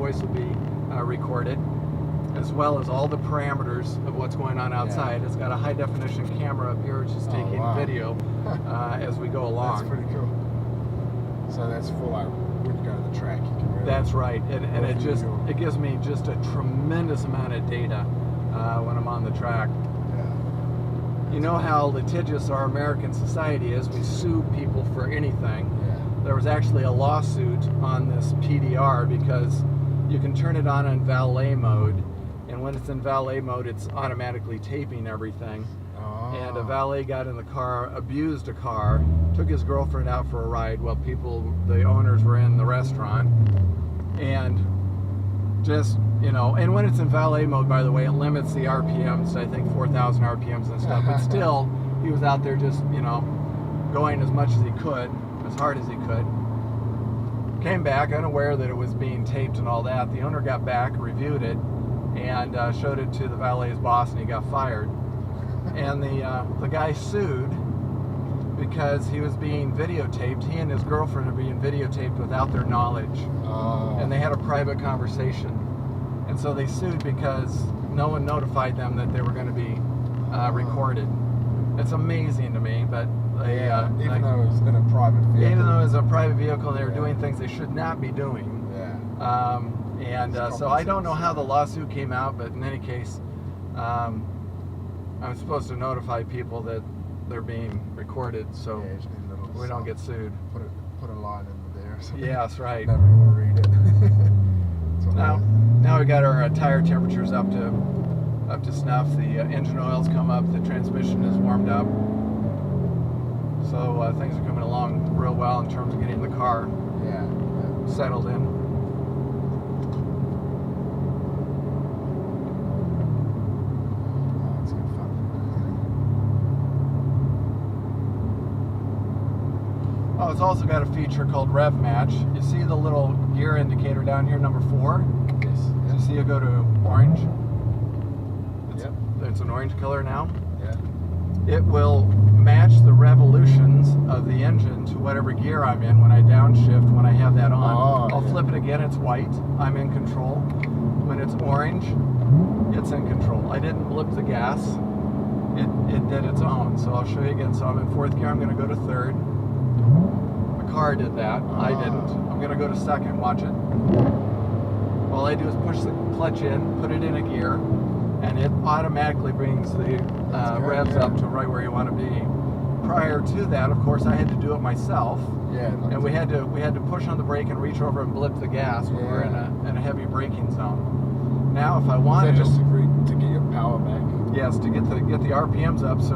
voice will be recorded, as well as all the parameters of what's going on outside. It's got a high definition camera up here, which is taking video as we go along. That's pretty cool. So that's for like when you go to the track, you can really. That's right, and it gives me just a tremendous amount of data when I'm on the track. You know how litigious our American society is. We sue people for anything. There was actually a lawsuit on this PDR because you can turn it on in valet mode, and when it's in valet mode, it's automatically taping everything. And a valet got in the car, abused a car, took his girlfriend out for a ride while the owners were in the restaurant, and just, and when it's in valet mode, by the way, it limits the RPMs to, I think, 4,000 RPMs and stuff, but still, he was out there just, going as much as he could, as hard as he could. Came back unaware that it was being taped and all that. The owner got back, reviewed it, and showed it to the valet's boss, and he got fired. And the guy sued because he was being videotaped. He and his girlfriend are being videotaped without their knowledge. And they had a private conversation. And so they sued because no one notified them that they were going to be recorded. It's amazing to me, but even though it was in a private vehicle. Even though it was a private vehicle and they were doing things they should not be doing. So I don't know how the lawsuit came out, but in any case, I'm supposed to notify people that they're being recorded, so we don't get sued. Put a line in there. So yeah, that's right. Nobody will read it. Now we got our tire temperatures up to snuff. The engine oil's come up. The transmission is warmed up. So things are coming along real well in terms of getting the car settled in. Oh, it's also got a feature called Rev Match. You see the little gear indicator down here, number 4? Yes. You see it go to orange? It's an orange color now. It will match the revolutions of the engine to whatever gear I'm in when I downshift, when I have that on. I'll flip it again, it's white, I'm in control. When it's orange, it's in control. I didn't blip the gas, it did its own. So I'll show you again. So I'm in 4th gear, I'm going to go to 3rd. The car did that, I didn't. I'm going to go to 2nd, watch it. All I do is push the clutch in, put it in a gear, and it automatically brings the revs up to right where you want to be. Prior to that, of course, I had to do it myself. And we had to push on the brake and reach over and blip the gas when we're in a heavy braking zone. Now, if I want just to get your power back. Yes, to get the RPMs up so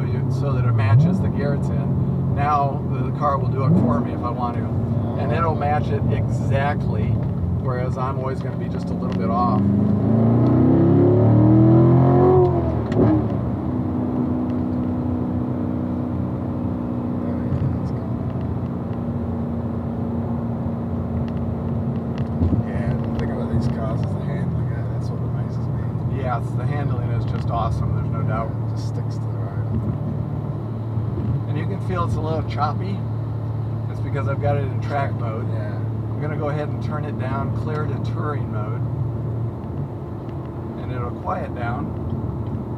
that it matches the gear it's in. Now the car will do it for me if I want to, and it'll match it exactly. Whereas I'm always going to be just a little bit off. Yeah, the handling is just awesome, there's no doubt. It just sticks to the road. And you can feel it's a little choppy. It's because I've got it in track mode. I'm going to go ahead and turn it down, clear it to touring mode. And it'll quiet down.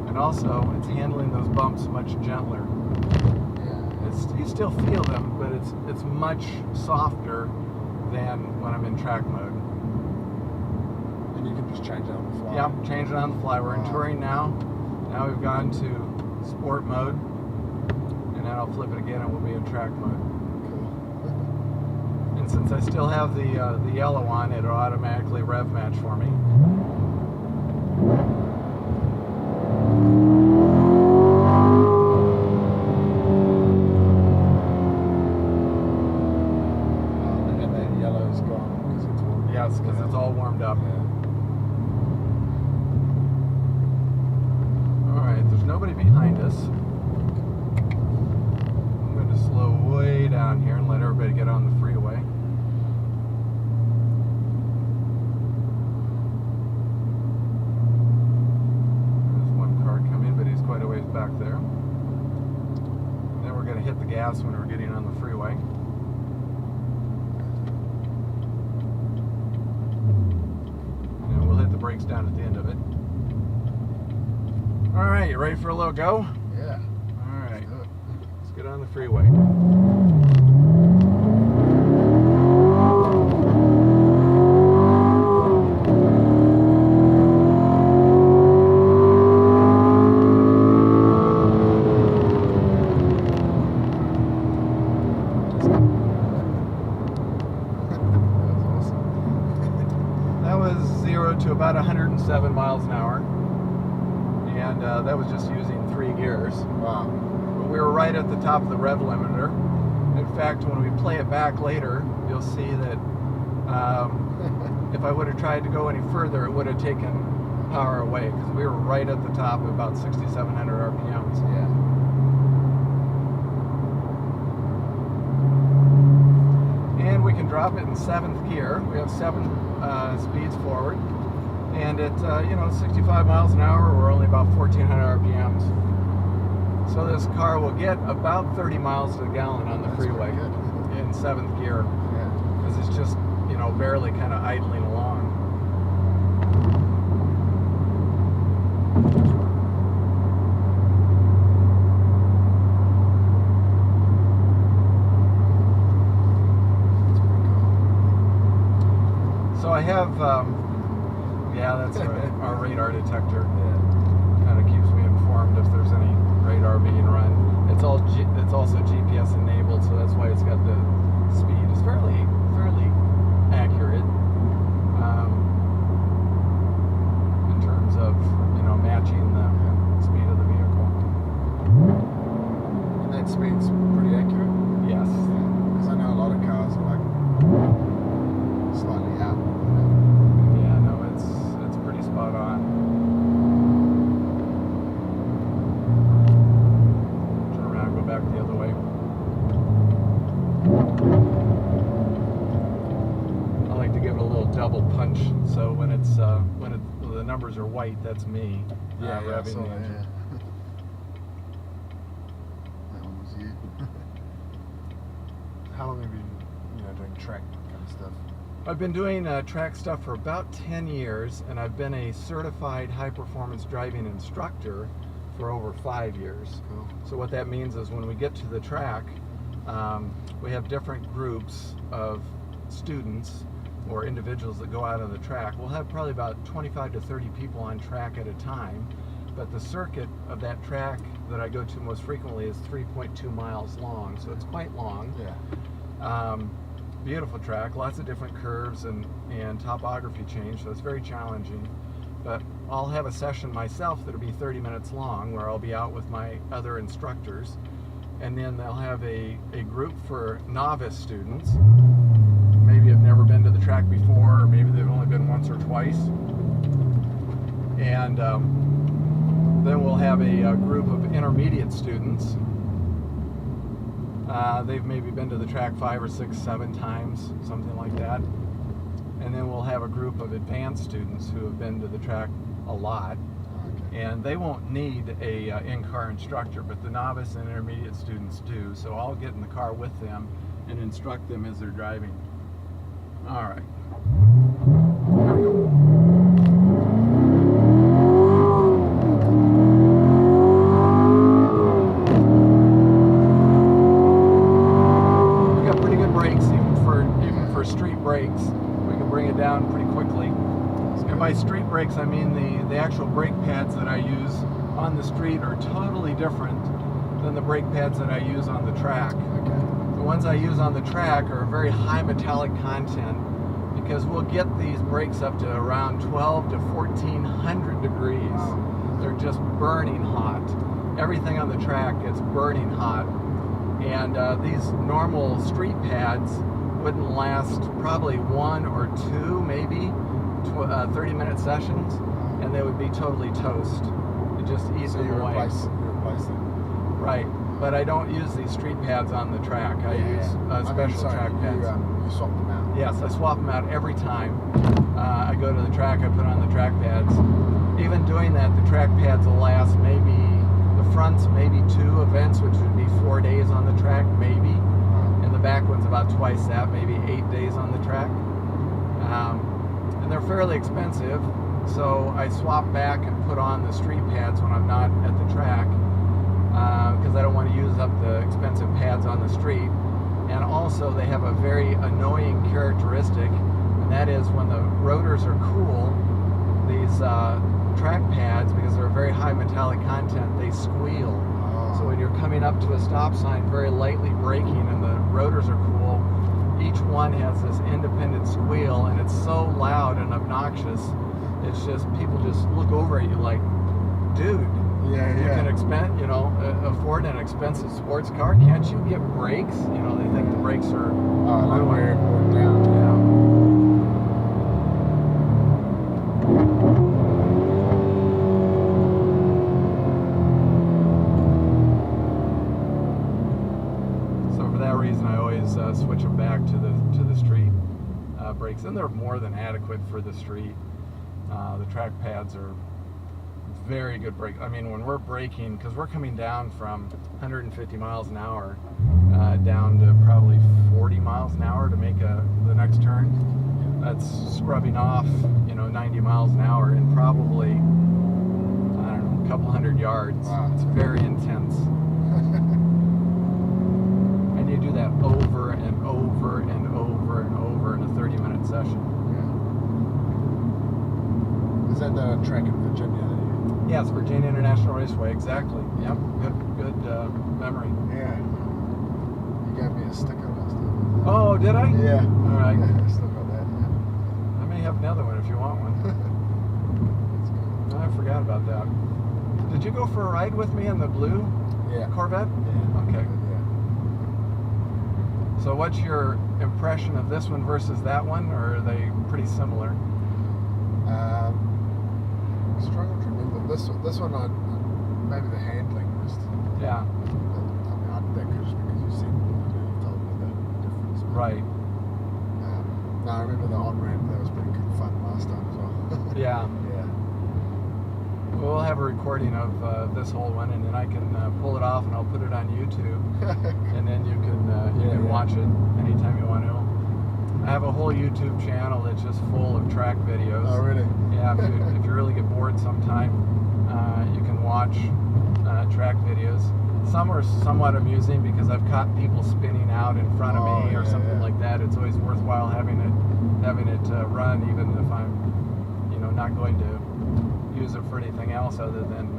And also, it's handling those bumps much gentler. You still feel them, but it's much softer than when I'm in track mode. And you can just change it on the fly. Yep, change it on the fly. We're in touring now. Now we've gone to sport mode. And then I'll flip it again and we'll be in track mode. Cool. And since I still have the yellow on, it'll automatically rev match for me. And that yellow's gone because it's warmed up. Yes, because it's all warmed up. There's nobody behind us. I'm going to slow way down here and let everybody get on the freeway. There's one car coming, but he's quite a ways back there. And then we're going to hit the gas when we're getting on the freeway. brakes down at the end of it. All right, you ready for a little go? Yeah. All right, Let's do it. let's get on the freeway. That was 0 to about 107 miles an hour, and that was just using 3 gears. Wow. But we were right at the top of the rev limiter. In fact, when we play it back later, you'll see that if I would have tried to go any further, it would have taken power away, because we were right at the top of about 6,700 RPMs. Yeah. And we can drop it in 7th gear. We have 7 speeds forward, and at 65 miles an hour, we're only about 1,400 RPMs. So this car will get about 30 miles to the gallon on the That's freeway pretty good. in 7th gear, Yeah. because it's just barely kind of idling along. So I have, yeah, that's our radar detector. Kind of keeps me informed if there's any radar being run. It's also GPS enabled, so that's why it's got the speed. It's fairly accurate in terms of matching the speed of the vehicle. And that speed's pretty accurate? Yes. Because I know a lot of cars are like slightly out. Yeah, no, it's pretty spot on. Turn around, go back the other way. I like to give it a little double punch, so when the numbers are white, that's me. Yeah, I revving saw the that, engine. yeah. That one was you. How long have you been, doing track kind of stuff? I've been doing track stuff for about 10 years, and I've been a certified high-performance driving instructor for over 5 years. Cool. So what that means is when we get to the track, we have different groups of students or individuals that go out on the track. We'll have probably about 25 to 30 people on track at a time, but the circuit of that track that I go to most frequently is 3.2 miles long, so it's quite long. Yeah. Beautiful track, lots of different curves and topography change, so it's very challenging. But I'll have a session myself that'll be 30 minutes long, where I'll be out with my other instructors, and then they'll have a group for novice students. Maybe have never been to the track before, or maybe they've only been once or twice. And then we'll have a group of intermediate students. They've maybe been to the track 5 or 6, 7 times, something like that. And then we'll have a group of advanced students who have been to the track a lot. Okay. And they won't need a in-car instructor, but the novice and intermediate students do. So I'll get in the car with them and instruct them as they're driving. All right. Here we go. Down pretty quickly. And by street brakes, I mean the actual brake pads that I use on the street are totally different than the brake pads that I use on the track. Okay. The ones I use on the track are very high metallic content, because we'll get these brakes up to around 12 to 1400 degrees. Wow. They're just burning hot. Everything on the track is burning hot. And these normal street pads wouldn't last probably 1 or 2, maybe 30-minute sessions, and they would be totally toast. It just eats them away. You replace them. Right, but I don't use these street pads on the track. I use special track pads. You swap them out. Yes, I swap them out every time. I go to the track, I put on the track pads. Even doing that, the track pads will last maybe, the fronts maybe 2 events, which would be 4 days on the track, maybe. And the back one's about twice that, maybe 8 days on the track. And they're fairly expensive, So I swap back and put on the street pads when I'm not at the track, because I don't want to use up the expensive pads on the street. And also they have a very annoying characteristic, and that is when the rotors are cool, these track pads, because they're very high metallic content, they squeal. So when you're coming up to a stop sign, very lightly braking, and the rotors are cool, each one has this independent squeal, and it's so loud and obnoxious. It's just, people just look over at you like, dude, you can afford an expensive sports car. Can't you get brakes? You know, they think the brakes are way down. So for that reason, I always switch them back to the street brakes, and they're more than adequate for the street. The track pads are very good brake. I mean, when we're braking, because we're coming down from 150 miles an hour down to probably 40 miles an hour to make the next turn. That's scrubbing off, 90 miles an hour in probably, I don't know, a couple hundred yards. Wow. It's very intense. And you do that over and over and over and over in a 30-minute session. Is that the track in Virginia? Yeah, it's Virginia International Raceway, exactly. Yep, good memory. Yeah. You gave me a sticker last time. Oh, did I? Yeah. All right. Yeah, I still got that, yeah. I may have another one if you want one. That's good. I forgot about that. Did you go for a ride with me in the blue Corvette? Yeah. Okay. Yeah. So what's your impression of this one versus that one, or are they pretty similar? I'm struggling to remember. This one, maybe the handling was. Yeah. I mean, that could just because you said you told me the difference. Right. No, I remember the on-ramp. That was pretty good fun last time as well. Yeah. Yeah. We'll have a recording of this whole one, and then I can pull it off and I'll put it on YouTube, and then you can watch it anytime you want to. I have a whole YouTube channel that's just full of track videos. Oh, really? Yeah, if you really get bored sometime, you can watch track videos. Some are somewhat amusing because I've caught people spinning out in front of me or something like that. It's always worthwhile having it run, even if I'm, not going to use it for anything else other than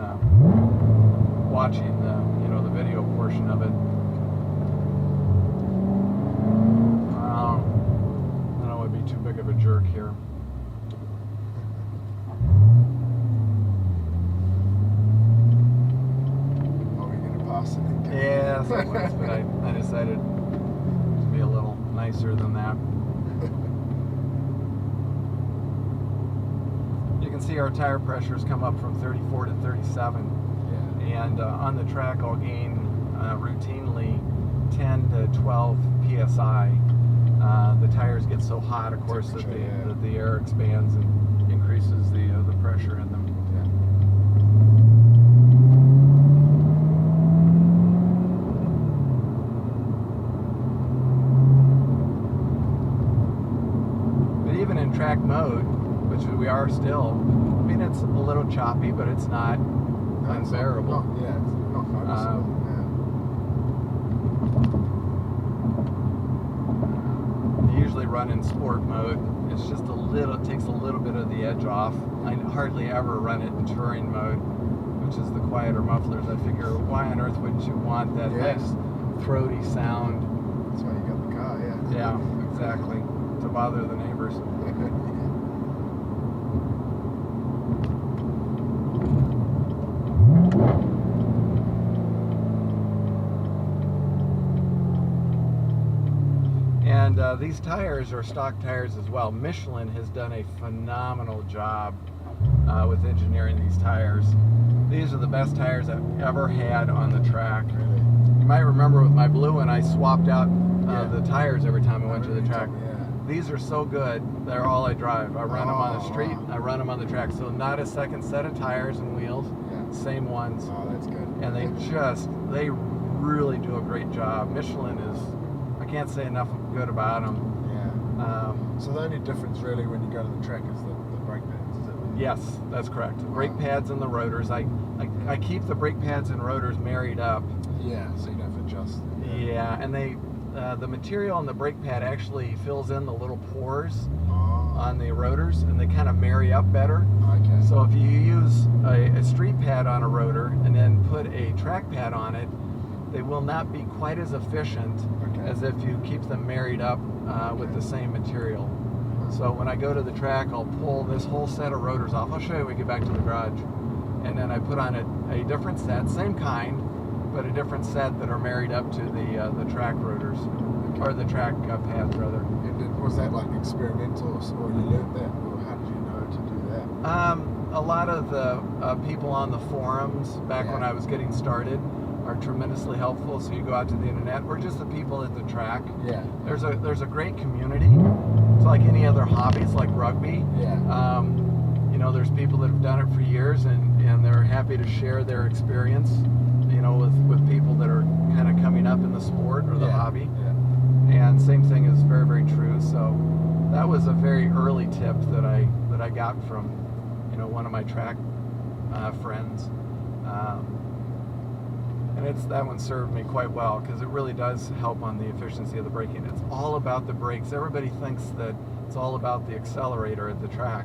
watching the video portion of it. I don't want to be too big of a jerk here. Are we going to pass it? Yeah, so was, but I decided to be a little nicer than that. You can see our tire pressures come up from 34 to 37. Yeah. And on the track I'll gain routinely 10 to 12 psi. The tires get so hot, of course, that the air expands and increases the pressure in them. But even in track mode, which we are still, I mean, it's a little choppy, but it's not unbearable. It's not noticeable. Usually run in sport mode. It's just it takes a little bit of the edge off. I hardly ever run it in touring mode, which is the quieter mufflers. I figure, why on earth wouldn't you want that nice throaty sound? That's why you got the car, Yeah, exactly. To bother the neighbors. And these tires are stock tires as well. Michelin has done a phenomenal job with engineering these tires. These are the best tires I've ever had on the track. Really? You might remember with my blue one, I swapped out the tires every time I went to the track. These are so good, they're all I drive. I run them on the street, I run them on the track. So not a second set of tires and wheels, same ones. Oh, that's good. And they really do a great job. Michelin is, I can't say enough good about them. Yeah. So the only difference really when you go to the track is the brake pads, is it? Yes, that's correct. The brake pads and the rotors. I keep the brake pads and rotors married up. Yeah, so you don't have to adjust. Yeah, and the material on the brake pad actually fills in the little pores on the rotors, and they kind of marry up better. Okay. So if you use a street pad on a rotor and then put a track pad on it, they will not be quite as efficient as if you keep them married up with the same material. So when I go to the track, I'll pull this whole set of rotors off. I'll show you when we get back to the garage. And then I put on a different set, same kind, but a different set that are married up to the track rotors, or the track pads rather. And was that like experimental, or you learned that, or how did you know to do that? A lot of the people on the forums back when I was getting started are tremendously helpful. So you go out to the internet, or just the people at the track. Yeah. There's a great community. It's like any other hobbies, like rugby. Yeah. You know, there's people that have done it for years, and they're happy to share their experience. You know, with people that are kind of coming up in the sport or the hobby. Yeah. And same thing is very, very true. So that was a very early tip that I got from, you know, one of my track friends. And that one served me quite well, because it really does help on the efficiency of the braking. It's all about the brakes. Everybody thinks that it's all about the accelerator at the track.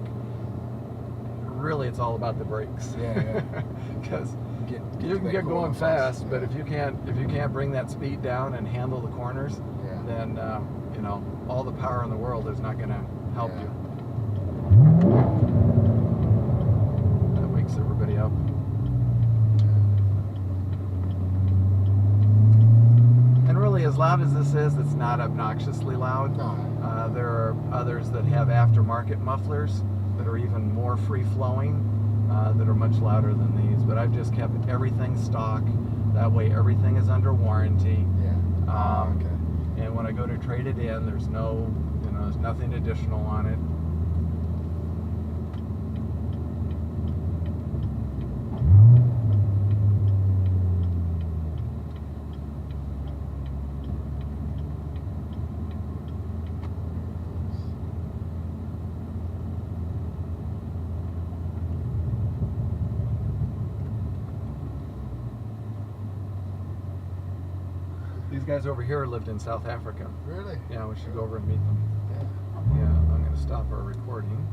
Really, it's all about the brakes. Yeah. Because you can get going fast, but if you can't bring that speed down and handle the corners, then you know, all the power in the world is not going to help you. That wakes everybody up. And really, as loud as this is, it's not obnoxiously loud. No. There are others that have aftermarket mufflers that are even more free-flowing, that are much louder than these. But I've just kept everything stock. That way, everything is under warranty. Yeah. And when I go to trade it in, there's there's nothing additional on it. These guys over here lived in South Africa. Really? Yeah, we should go over and meet them. Yeah. Yeah, I'm going to stop our recording.